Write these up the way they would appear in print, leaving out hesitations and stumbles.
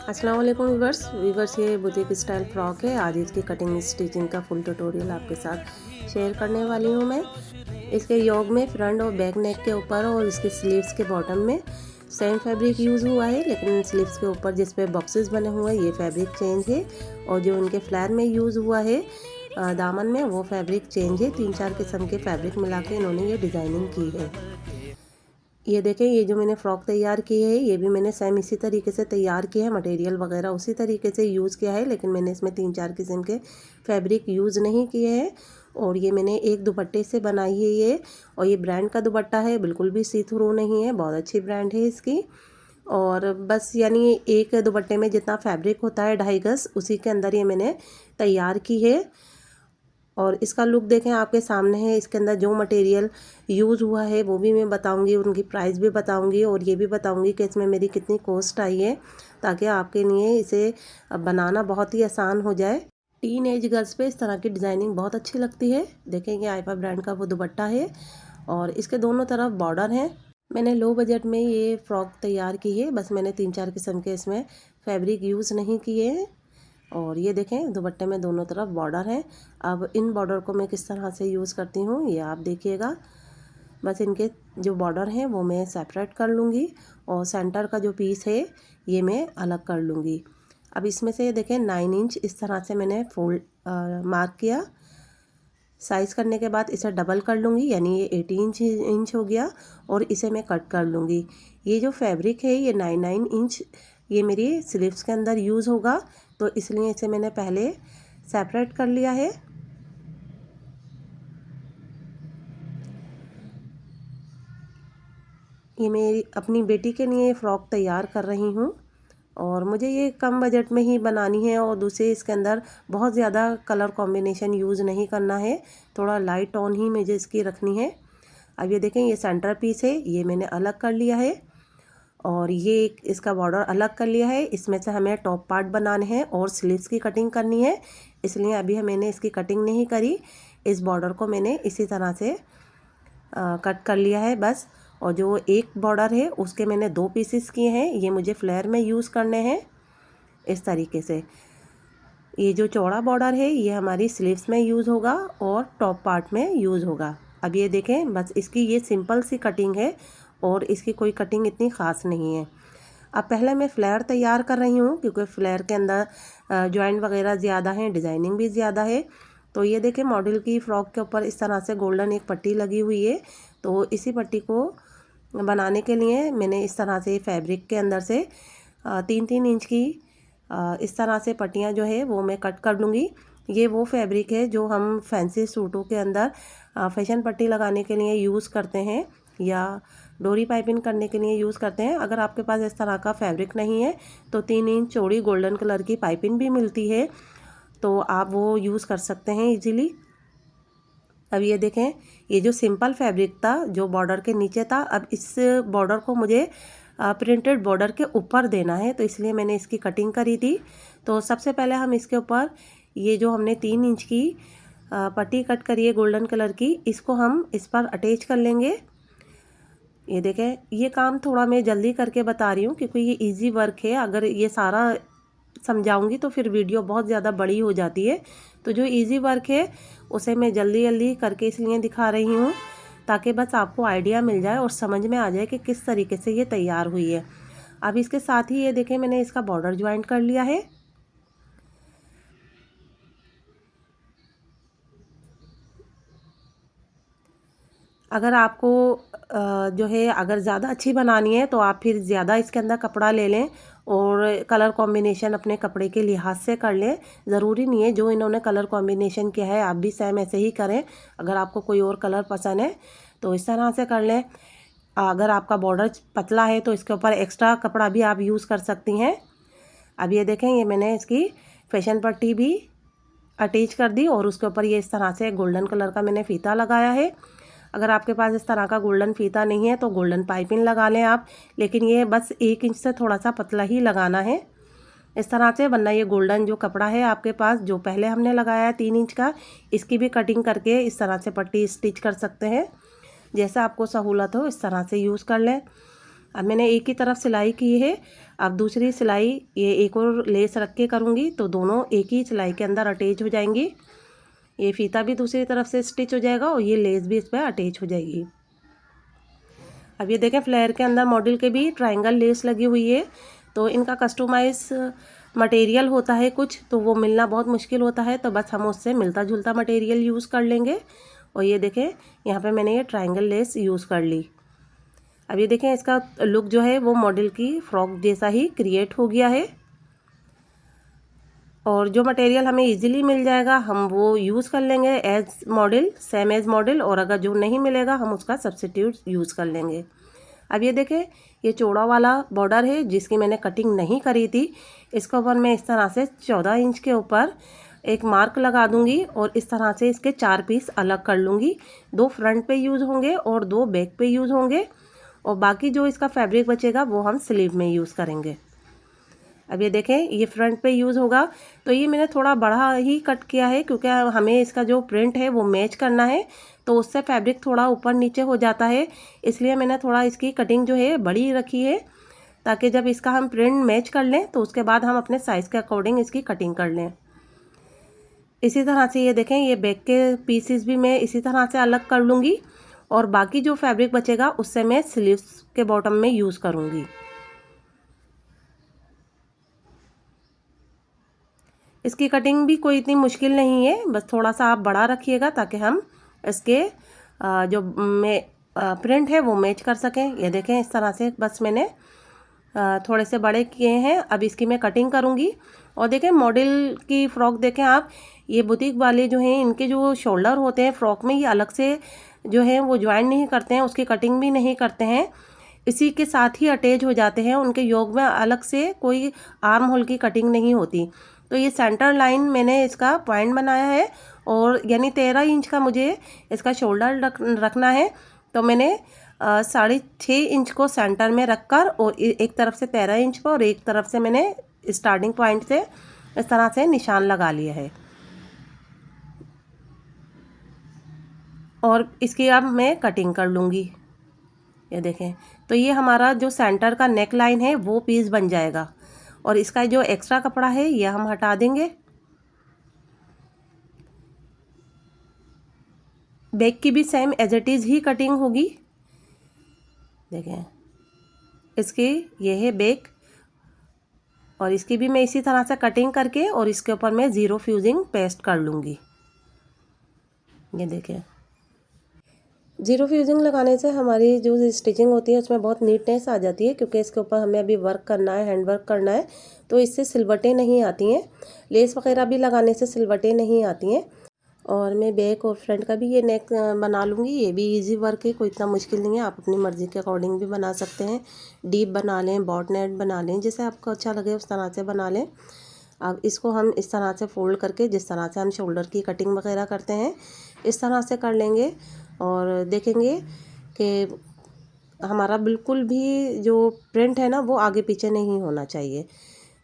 अस्सलाम वालेकुम वीवर्स ये बुटीक स्टाइल फ्रॉक है। आज इसकी कटिंग स्टिचिंग का फुल ट्यूटोरियल आपके साथ शेयर करने वाली हूँ मैं। इसके योग में फ्रंट और बैक नेक के ऊपर और इसके स्लीव्स के बॉटम में सेम फैब्रिक यूज़ हुआ है, लेकिन स्लीव्स के ऊपर जिस पे बॉक्सेस बने हुए हैं ये फैब्रिक चेंज है, और जो उनके फ्लैर में यूज़ हुआ है दामन में वो फैब्रिक चेंज है। 3-4 किस्म के फैब्रिक मिला के इन्होंने ये डिज़ाइनिंग की है। ये देखें, ये जो मैंने फ़्रॉक तैयार की है ये भी मैंने सेम इसी तरीके से तैयार किया है, मटेरियल वगैरह उसी तरीके से यूज़ किया है, लेकिन मैंने इसमें 3-4 किस्म के फैब्रिक यूज़ नहीं किए हैं। और ये मैंने एक दुपट्टे से बनाई है ये, और ये ब्रांड का दुपट्टा है, बिल्कुल भी सी थ्रू नहीं है, बहुत अच्छी ब्रांड है इसकी। और बस यानी एक दुपट्टे में जितना फैब्रिक होता है 2.5 गज उसी के अंदर ये मैंने तैयार की है। और इसका लुक देखें आपके सामने है। इसके अंदर जो मटेरियल यूज़ हुआ है वो भी मैं बताऊंगी, उनकी प्राइस भी बताऊंगी, और ये भी बताऊंगी कि इसमें मेरी कितनी कॉस्ट आई है, ताकि आपके लिए इसे बनाना बहुत ही आसान हो जाए। टीन एज गर्ल्स पे इस तरह की डिज़ाइनिंग बहुत अच्छी लगती है। देखेंगे आईफा ब्रांड का वो दुपट्टा है, और इसके दोनों तरफ बॉर्डर हैं। मैंने लो बजट में ये फ़्रॉक तैयार की है, बस मैंने 3-4 किस्म के इसमें फैब्रिक यूज़ नहीं किए हैं। और ये देखें दुपट्टे में दोनों तरफ बॉर्डर है। अब इन बॉर्डर को मैं किस तरह से यूज़ करती हूँ ये आप देखिएगा। बस इनके जो बॉर्डर हैं वो मैं सेपरेट कर लूँगी, और सेंटर का जो पीस है ये मैं अलग कर लूँगी। अब इसमें से देखें 9 इंच इस तरह से मैंने फोल्ड मार्क किया। साइज़ करने के बाद इसे डबल कर लूँगी, यानी ये 18 इंच हो गया, और इसे मैं कट कर लूँगी। ये जो फैब्रिक है ये 9 इंच ये मेरी स्लीव्स के अंदर यूज़ होगा, तो इसलिए इसे मैंने पहले सेपरेट कर लिया है। ये मेरी अपनी बेटी के लिए फ़्रॉक तैयार कर रही हूँ, और मुझे ये कम बजट में ही बनानी है, और दूसरे इसके अंदर बहुत ज़्यादा कलर कॉम्बिनेशन यूज़ नहीं करना है, थोड़ा लाइट टोन ही मुझे इसकी रखनी है। अब ये देखें ये सेंटर पीस है, ये मैंने अलग कर लिया है, और ये इसका बॉर्डर अलग कर लिया है। इसमें से हमें टॉप पार्ट बनाने हैं और स्लीव्स की कटिंग करनी है, इसलिए अभी मैंने इसकी कटिंग नहीं करी। इस बॉर्डर को मैंने इसी तरह से कट कर लिया है बस। और जो एक बॉर्डर है उसके मैंने 2 पीसेस किए हैं, ये मुझे फ्लेयर में यूज़ करने हैं इस तरीके से। ये जो चौड़ा बॉर्डर है ये हमारी स्लीव्स में यूज़ होगा और टॉप पार्ट में यूज़ होगा। अब ये देखें बस इसकी ये सिंपल सी कटिंग है, और इसकी कोई कटिंग इतनी ख़ास नहीं है। अब पहले मैं फ्लेयर तैयार कर रही हूँ, क्योंकि फ्लेयर के अंदर जॉइंट वगैरह ज़्यादा हैं, डिज़ाइनिंग भी ज़्यादा है। तो ये देखें मॉडल की फ़्रॉक के ऊपर इस तरह से गोल्डन एक पट्टी लगी हुई है, तो इसी पट्टी को बनाने के लिए मैंने इस तरह से फैब्रिक के अंदर से 3-3 इंच की इस तरह से पट्टियाँ जो है वो मैं कट कर लूँगी। ये वो फैब्रिक है जो हम फैंसी सूटों के अंदर फैशन पट्टी लगाने के लिए यूज़ करते हैं, या डोरी पाइपिंग करने के लिए यूज़ करते हैं। अगर आपके पास इस तरह का फैब्रिक नहीं है तो 3 इंच चौड़ी गोल्डन कलर की पाइपिंग भी मिलती है, तो आप वो यूज़ कर सकते हैं इजीली। अब ये देखें ये जो सिंपल फैब्रिक था जो बॉर्डर के नीचे था, अब इस बॉर्डर को मुझे प्रिंटेड बॉर्डर के ऊपर देना है, तो इसलिए मैंने इसकी कटिंग करी थी। तो सबसे पहले हम इसके ऊपर ये जो हमने 3 इंच की पट्टी कट करी है गोल्डन कलर की, इसको हम इस पर अटैच कर लेंगे। ये देखें ये काम थोड़ा मैं जल्दी करके बता रही हूँ, क्योंकि ये इजी वर्क है। अगर ये सारा समझाऊंगी तो फिर वीडियो बहुत ज़्यादा बड़ी हो जाती है, तो जो इजी वर्क है उसे मैं जल्दी जल्दी करके इसलिए दिखा रही हूँ, ताकि बस आपको आइडिया मिल जाए और समझ में आ जाए कि किस तरीके से ये तैयार हुई है। अब इसके साथ ही ये देखें मैंने इसका बॉर्डर ज्वाइंट कर लिया है। अगर आपको जो है अगर ज़्यादा अच्छी बनानी है तो आप फिर ज़्यादा इसके अंदर कपड़ा ले लें, और कलर कॉम्बिनेशन अपने कपड़े के लिहाज से कर लें। ज़रूरी नहीं है जो इन्होंने कलर कॉम्बिनेशन किया है आप भी सेम ऐसे ही करें। अगर आपको कोई और कलर पसंद है तो इस तरह से कर लें। अगर आपका बॉर्डर पतला है तो इसके ऊपर एक्स्ट्रा कपड़ा भी आप यूज़ कर सकती हैं। अब ये देखें ये मैंने इसकी फैशन पट्टी भी अटैच कर दी, और उसके ऊपर ये इस तरह से गोल्डन कलर का मैंने फीता लगाया है। अगर आपके पास इस तरह का गोल्डन फीता नहीं है तो गोल्डन पाइपिंग लगा लें आप, लेकिन ये बस 1 इंच से थोड़ा सा पतला ही लगाना है इस तरह से, वरना ये गोल्डन जो कपड़ा है आपके पास जो पहले हमने लगाया है 3 इंच का, इसकी भी कटिंग करके इस तरह से पट्टी स्टिच कर सकते हैं। जैसा आपको सहूलत हो इस तरह से यूज़ कर लें। अब मैंने एक ही तरफ सिलाई की है, अब दूसरी सिलाई ये एक और लेस रख के करूँगी तो दोनों एक ही सिलाई के अंदर अटैच हो जाएंगी। ये फीता भी दूसरी तरफ से स्टिच हो जाएगा और ये लेस भी इस पर अटैच हो जाएगी। अब ये देखें फ्लेयर के अंदर मॉडल के भी ट्रायंगल लेस लगी हुई है, तो इनका कस्टमाइज मटेरियल होता है कुछ, तो वो मिलना बहुत मुश्किल होता है, तो बस हम उससे मिलता जुलता मटेरियल यूज़ कर लेंगे। और ये देखें यहाँ पे मैंने ये ट्रायंगल लेस यूज़ कर ली। अब ये देखें इसका लुक जो है वो मॉडल की फ्रॉक जैसा ही क्रिएट हो गया है। और जो मटेरियल हमें इजीली मिल जाएगा हम वो यूज़ कर लेंगे as model, same as model, और अगर जो नहीं मिलेगा हम उसका सब्स्टिट्यूट यूज़ कर लेंगे। अब ये देखें ये चौड़ा वाला बॉर्डर है जिसकी मैंने कटिंग नहीं करी थी, इसके ऊपर मैं इस तरह से 14 इंच के ऊपर एक मार्क लगा दूंगी और इस तरह से इसके 4 पीस अलग कर लूँगी। 2 फ्रंट पे यूज़ होंगे और 2 बैक पे यूज़ होंगे, और बाकी जो इसका फैब्रिक बचेगा वो हम स्लीव में यूज़ करेंगे। अब ये देखें ये फ्रंट पे यूज़ होगा, तो ये मैंने थोड़ा बड़ा ही कट किया है क्योंकि हमें इसका जो प्रिंट है वो मैच करना है, तो उससे फैब्रिक थोड़ा ऊपर नीचे हो जाता है, इसलिए मैंने थोड़ा इसकी कटिंग जो है बड़ी रखी है, ताकि जब इसका हम प्रिंट मैच कर लें तो उसके बाद हम अपने साइज़ के अकॉर्डिंग इसकी कटिंग कर लें। इसी तरह से ये देखें ये बैक के पीसेस भी मैं इसी तरह से अलग कर लूँगी, और बाकी जो फैब्रिक बचेगा उससे मैं स्लीव्स के बॉटम में यूज़ करूँगी। इसकी कटिंग भी कोई इतनी मुश्किल नहीं है, बस थोड़ा सा आप बड़ा रखिएगा ताकि हम इसके जो प्रिंट है वो मैच कर सकें। ये देखें इस तरह से बस मैंने थोड़े से बड़े किए हैं। अब इसकी मैं कटिंग करूँगी। और देखें मॉडल की फ़्रॉक देखें आप, ये बुटीक वाले जो हैं इनके जो शोल्डर होते हैं फ़्रॉक में, ये अलग से जो है वो ज्वाइन नहीं करते हैं, उसकी कटिंग भी नहीं करते हैं, इसी के साथ ही अटैच हो जाते हैं। उनके योग में अलग से कोई आर्म होल की कटिंग नहीं होती। तो ये सेंटर लाइन मैंने इसका पॉइंट बनाया है, और यानी 13 इंच का मुझे इसका शोल्डर रखना है, तो मैंने 6.5 इंच को सेंटर में रखकर और एक तरफ से 13 इंच पर और एक तरफ से मैंने स्टार्टिंग पॉइंट से इस तरह से निशान लगा लिया है। और इसकी अब मैं कटिंग कर लूँगी। ये देखें तो ये हमारा जो सेंटर का नेक लाइन है वो पीस बन जाएगा, और इसका जो एक्स्ट्रा कपड़ा है ये हम हटा देंगे। बैक की भी सेम एज इट इज़ ही कटिंग होगी। देखें इसकी ये है बैक, और इसकी भी मैं इसी तरह से कटिंग करके और इसके ऊपर मैं ज़ीरो फ्यूजिंग पेस्ट कर लूँगी। ये देखें ज़ीरो फ्यूजिंग लगाने से हमारी जो स्टिचिंग होती है उसमें बहुत नीटनेस आ जाती है, क्योंकि इसके ऊपर हमें अभी वर्क करना है, हैंड वर्क करना है, तो इससे सिलवटें नहीं आती हैं। लेस वगैरह भी लगाने से सिलवटें नहीं आती हैं। और मैं बैक और फ्रंट का भी ये नेक बना लूँगी। ये भी इजी वर्क है, कोई इतना मुश्किल नहीं है, आप अपनी मर्ज़ी के अकॉर्डिंग भी बना सकते हैं। डीप बना लें, बॉट नेट बना लें, जैसे आपको अच्छा लगे उस तरह से बना लें। अब इसको हम इस तरह से फोल्ड करके जिस तरह से हम शोल्डर की कटिंग वगैरह करते हैं इस तरह से कर लेंगे, और देखेंगे कि हमारा बिल्कुल भी जो प्रिंट है ना वो आगे पीछे नहीं होना चाहिए।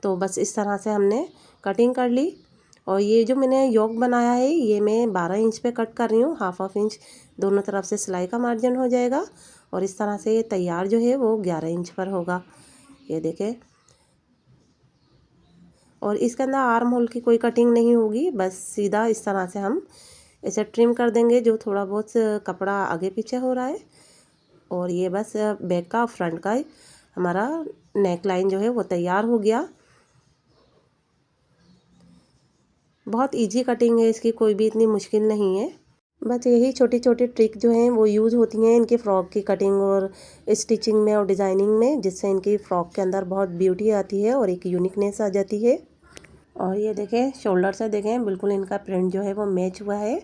तो बस इस तरह से हमने कटिंग कर ली। और ये जो मैंने योक बनाया है ये मैं 12 इंच पे कट कर रही हूँ, हाफ इंच दोनों तरफ से सिलाई का मार्जिन हो जाएगा, और इस तरह से ये तैयार जो है वो 11 इंच पर होगा। ये देखें, और इसके अंदर आर्म होल की कोई कटिंग नहीं होगी, बस सीधा इस तरह से हम इसे ट्रिम कर देंगे जो थोड़ा बहुत कपड़ा आगे पीछे हो रहा है। और ये बस बैक का फ्रंट का हमारा नेक लाइन जो है वो तैयार हो गया। बहुत इजी कटिंग है इसकी, कोई भी इतनी मुश्किल नहीं है। बस यही छोटी छोटी ट्रिक जो हैं वो यूज़ होती हैं इनकी फ़्रॉक की कटिंग और स्टिचिंग में और डिज़ाइनिंग में, जिससे इनकी फ़्रॉक के अंदर बहुत ब्यूटी आती है और एक यूनिकनेस आ जाती है। और ये देखें शोल्डर से देखें बिल्कुल इनका प्रिंट जो है वो मैच हुआ है,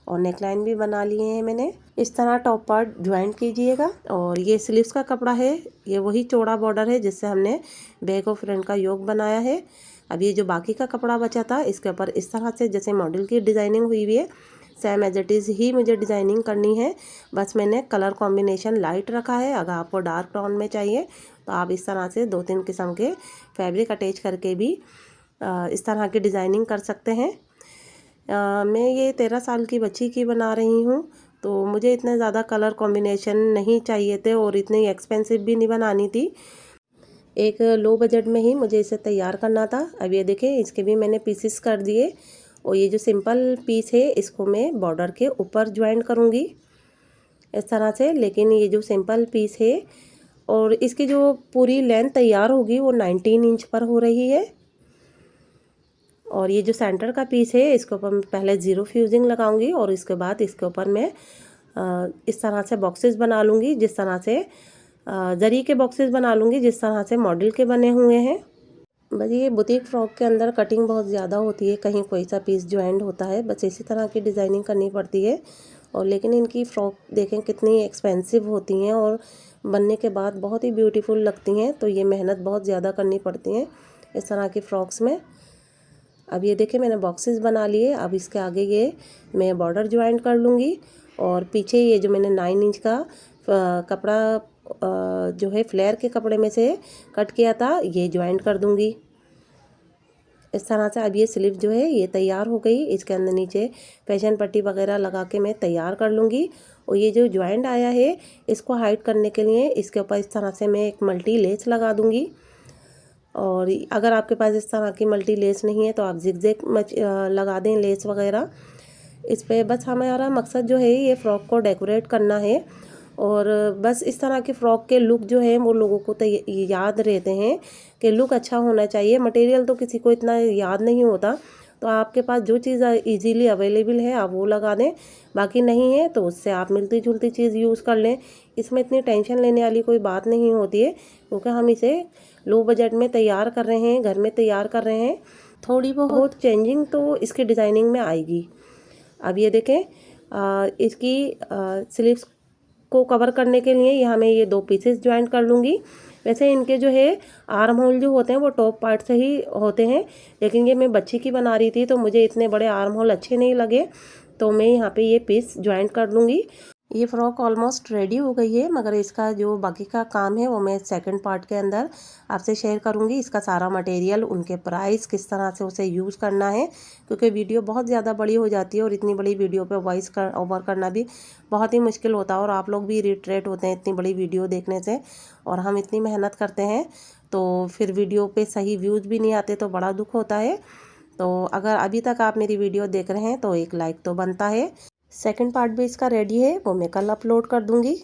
और नेकलाइन भी बना लिए हैं मैंने। इस तरह टॉप पार्ट ज्वाइंट कीजिएगा। और ये स्लीव्स का कपड़ा है, ये वही चौड़ा बॉर्डर है जिससे हमने बैक और फ्रंट का योग बनाया है। अब ये जो बाकी का कपड़ा बचा था इसके ऊपर इस तरह से जैसे मॉडल की डिज़ाइनिंग हुई हुई है सेम एज इट इज़ ही मुझे डिज़ाइनिंग करनी है। बस मैंने कलर कॉम्बिनेशन लाइट रखा है, अगर आपको डार्क टोन में चाहिए तो आप इस तरह से 2-3 किस्म के फैब्रिक अटैच करके भी इस तरह की डिज़ाइनिंग कर सकते हैं। मैं ये 13 साल की बच्ची की बना रही हूँ, तो मुझे इतने ज़्यादा कलर कॉम्बिनेशन नहीं चाहिए थे और इतनी एक्सपेंसिव भी नहीं बनानी थी। एक लो बजट में ही मुझे इसे तैयार करना था। अब ये देखें, इसके भी मैंने पीसेस कर दिए और ये जो सिंपल पीस है इसको मैं बॉर्डर के ऊपर ज्वाइन करूँगी इस तरह से। लेकिन ये जो सिंपल पीस है और इसकी जो पूरी लेंथ तैयार होगी वो 19 इंच पर हो रही है। और ये जो सेंटर का पीस है इसके ऊपर मैं पहले ज़ीरो फ्यूजिंग लगाऊंगी और इसके बाद इसके ऊपर मैं इस तरह से बॉक्सेस बना लूँगी, जिस तरह से जरी के बॉक्सेस बना लूँगी जिस तरह से मॉडल के बने हुए हैं। बस ये बुटीक फ्रॉक के अंदर कटिंग बहुत ज़्यादा होती है, कहीं कोई सा पीस ज्वाइंट होता है, बस इसी तरह की डिज़ाइनिंग करनी पड़ती है। और लेकिन इनकी फ़्रॉक देखें कितनी एक्सपेंसिव होती हैं और बनने के बाद बहुत ही ब्यूटीफुल लगती हैं। तो ये मेहनत बहुत ज़्यादा करनी पड़ती हैं इस तरह की फ़्रॉक्स में। अब ये देखें मैंने बॉक्सेस बना लिए। अब इसके आगे ये मैं बॉर्डर ज्वाइन कर लूँगी और पीछे ये जो मैंने 9 इंच का कपड़ा जो है फ्लेयर के कपड़े में से कट किया था ये ज्वाइन कर दूँगी इस तरह से। अब ये स्लीव जो है ये तैयार हो गई। इसके अंदर नीचे फैशन पट्टी वगैरह लगा के मैं तैयार कर लूँगी। और ये जो ज्वाइंट आया है इसको हाइड करने के लिए इसके ऊपर इस तरह से मैं एक मल्टी लेस लगा दूँगी। और अगर आपके पास इस तरह की मल्टी लेस नहीं है तो आप जिगजैग लगा दें लेस वगैरह इस पे। बस हमारा मकसद जो है ये फ़्रॉक को डेकोरेट करना है। और बस इस तरह के फ़्रॉक के लुक जो है वो लोगों को तो याद रहते हैं कि लुक अच्छा होना चाहिए। मटेरियल तो किसी को इतना याद नहीं होता, तो आपके पास जो चीज़ इजीली अवेलेबल है आप वो लगा दें, बाकी नहीं है तो उससे आप मिलती जुलती चीज़ यूज़ कर लें। इसमें इतनी टेंशन लेने वाली कोई बात नहीं होती है क्योंकि हम इसे लो बजट में तैयार कर रहे हैं, घर में तैयार कर रहे हैं। थोड़ी बहुत चेंजिंग तो इसकी डिज़ाइनिंग में आएगी। अब ये देखें इसकी स्लीव्स को कवर करने के लिए यहाँ मैं ये 2 पीसेस ज्वाइन कर लूँगी। वैसे इनके जो है आर्म होल जो होते हैं वो टॉप पार्ट से ही होते हैं, लेकिन ये मैं बच्ची की बना रही थी तो मुझे इतने बड़े आर्म होल अच्छे नहीं लगे, तो मैं यहाँ पे ये पीस ज्वाइन कर लूँगी। ये फ़्रॉक ऑलमोस्ट रेडी हो गई है, मगर इसका जो बाकी का काम है वो मैं सेकंड पार्ट के अंदर आपसे शेयर करूँगी। इसका सारा मटेरियल, उनके प्राइस, किस तरह से उसे यूज़ करना है, क्योंकि वीडियो बहुत ज़्यादा बड़ी हो जाती है और इतनी बड़ी वीडियो पे वॉइस ओवर करना भी बहुत ही मुश्किल होता है। और आप लोग भी इरिटेट होते हैं इतनी बड़ी वीडियो देखने से, और हम इतनी मेहनत करते हैं तो फिर वीडियो पर सही व्यूज़ भी नहीं आते तो बड़ा दुख होता है। तो अगर अभी तक आप मेरी वीडियो देख रहे हैं तो एक लाइक तो बनता है। सेकंड पार्ट भी इसका रेडी है, वो मैं कल अपलोड कर दूंगी।